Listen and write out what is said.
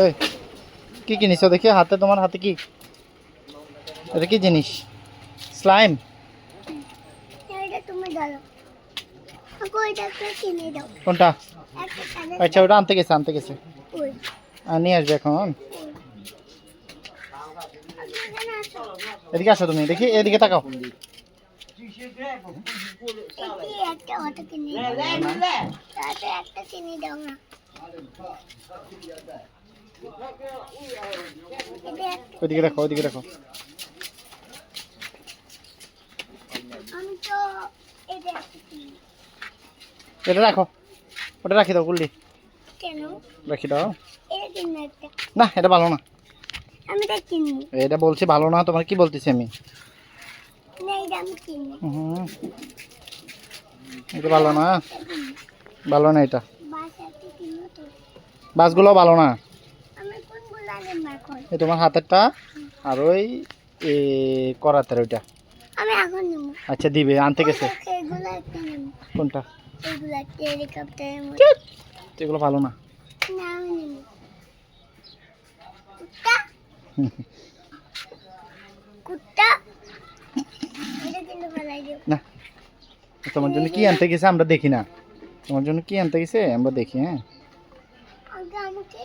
এই কি কিনেছো দেখি হাতে, তোমার হাতে কি, এটা কি জিনিস? স্লাইম? এটা তুমি দাও, আমাকে ওইটা একটা কিনে দাও। কোনটা? একটা কালার আচ্ছা ওটা আনতে গেছে ওই নিয়ে আসবে এখন। আপনি এখানে আসো, এদিকে আসো তুমি, দেখি এদিকে তাকাও। এই একটা অটো কিনে দাও, তাতে একটা কিনে দাও না। এটা একটা ওইদিকে দেখো, ওইদিকে দেখো। আমি তো এটা একটা কিনি। এটা রাখো, ওটা রাখি দাও কুল্লি, কেন? রাখি দাও। এটা কিনবো একটা, না এটা ভালো না, আমি এটা কিনবো এটা বলছি ভালো না, তোমার কি বলতেছি আমি? না, এটা আমি কিনবো। হুম, এটা ভালো না, ভালো না এটা। বাসাতে কিনবো তো, বাসগুলো ভালো না। আমি কোনগুলো আগে এখন? এই তোমার হাতেরটা আর ওই করাতের ওইটা। আমি এখন নেবো। আচ্ছা দিবে, আনতে গেছে। এগুলো একটা নেবো, কোনটা? এগুলো হেলিকপ্টারের মতো। এগুলো ভালো না। না আমি নেবো কুত্তা, কুত্তা, এটা কিন্তু ফেলাই দিও। না, তোমার জন্য কি আনতে গেছে আমরা দেখি না, তোমার জন্য কি আনতে গেছে আমরা দেখি। হ্যাঁ আগে আমাকে